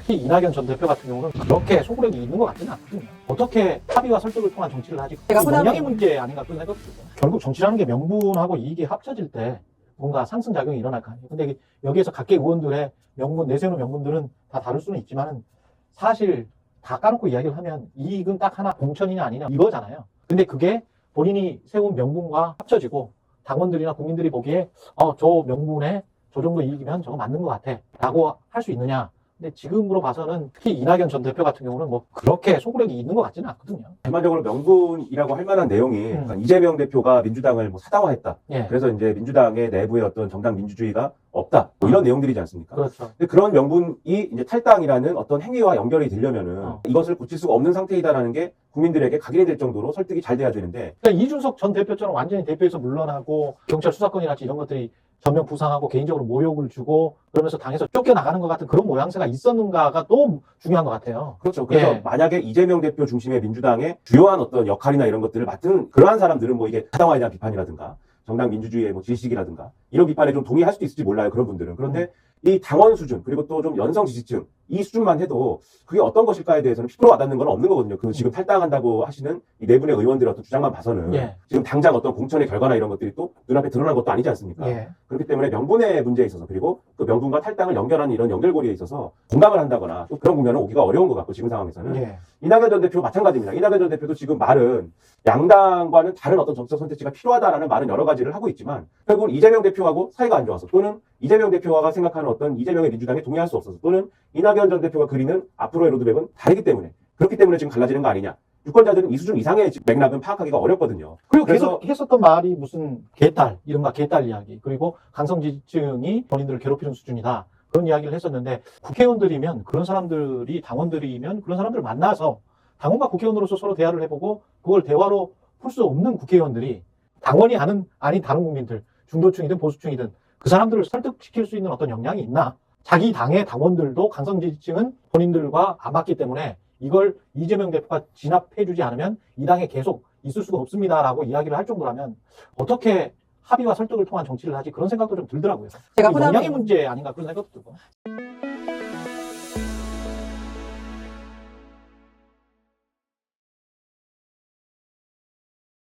특히 이낙연 전 대표 같은 경우는 그렇게 소구력이 있는 것 같지는 않거든요. 어떻게 합의와 설득을 통한 정치를 하지? 역량의 문제 아닌가 그런 생각도 들어요. 결국 정치라는 게 명분하고 이익이 합쳐질 때 뭔가 상승작용이 일어날 거 아니에요. 근데 여기에서 각계 의원들의 명분, 내세우는 명분들은 다 다를 수는 있지만 사실 다 까놓고 이야기를 하면 이익은 딱 하나 공천이냐 아니냐 이거잖아요. 근데 그게 본인이 세운 명분과 합쳐지고 당원들이나 국민들이 보기에 저 명분에 저 정도 이익이면 저거 맞는 것 같아 라고 할 수 있느냐. 근데 지금으로 봐서는 특히 이낙연 전 대표 같은 경우는 뭐 그렇게 소구력이 있는 것 같지는 않거든요. 전반적으로 명분이라고 할 만한 내용이 그러니까 이재명 대표가 민주당을 뭐 사당화했다. 예. 그래서 이제 민주당의 내부에 어떤 정당 민주주의가 없다. 뭐 이런 내용들이지 않습니까? 그렇죠. 근데 그런 명분이 이제 탈당이라는 어떤 행위와 연결이 되려면은 이것을 고칠 수가 없는 상태이다라는 게 국민들에게 각인이 될 정도로 설득이 잘 돼야 되는데 그러니까 이준석 전 대표처럼 완전히 대표에서 물러나고 경찰 수사권이랄지 이런 것들이 전면 부상하고 개인적으로 모욕을 주고 그러면서 당에서 쫓겨나가는 것 같은 그런 모양새가 있었는가가 또 중요한 것 같아요. 그렇죠. 그래서 예. 만약에 이재명 대표 중심의 민주당의 주요한 어떤 역할이나 이런 것들을 맡은 그러한 사람들은 뭐 이게 사당화에 대한 비판이라든가 정당 민주주의의 뭐 질식이라든가 이런 비판에 좀 동의할 수도 있을지 몰라요. 그런 분들은. 그런데 이 당원 수준 그리고 또 좀 연성 지지층 이 수준만 해도 그게 어떤 것일까에 대해서는 10% 와닿는 건 없는 거거든요. 그 지금 탈당한다고 하시는 이 네 분의 의원들의 어떤 주장만 봐서는 예. 지금 당장 어떤 공천의 결과나 이런 것들이 또 눈앞에 드러난 것도 아니지 않습니까? 예. 그렇기 때문에 명분의 문제에 있어서 그리고 그 명분과 탈당을 연결하는 이런 연결고리에 있어서 공감을 한다거나 또 그런 국면은 오기가 어려운 것 같고 지금 상황에서는 예. 이낙연 전 대표 마찬가지입니다. 이낙연 전 대표도 지금 말은 양당과는 다른 어떤 정책 선택지가 필요하다라는 말은 여러 가지를 하고 있지만 결국은 이재명 대표하고 사이가 안 좋아서 또는 이재명 대표가 생각하는 어떤 이재명의 민주당에 동의할 수 없어서 또는 이낙연 전 대표가 그리는 앞으로의 로드맵은 다르기 때문에 그렇기 때문에 지금 갈라지는 거 아니냐. 유권자들은 이 수준 이상의 맥락은 파악하기가 어렵거든요. 그리고 그래서 계속 했었던 말이 무슨 개딸, 이른바 개딸 이야기, 그리고 강성지지층이 본인들을 괴롭히는 수준이다. 그런 이야기를 했었는데 국회의원들이면 그런 사람들이 당원들이면 그런 사람들을 만나서 당원과 국회의원으로서 서로 대화를 해보고 그걸 대화로 풀 수 없는 국회의원들이 당원이 아닌 다른 국민들, 중도층이든 보수층이든 그 사람들을 설득시킬 수 있는 어떤 역량이 있나? 자기 당의 당원들도 강성지지층은 본인들과 안 맞기 때문에 이걸 이재명 대표가 진압해주지 않으면 이 당에 계속 있을 수가 없습니다라고 이야기를 할 정도라면 어떻게 합의와 설득을 통한 정치를 하지 그런 생각도 좀 들더라고요. 제가 역량의 문제 아닌가 그런 생각도 들고.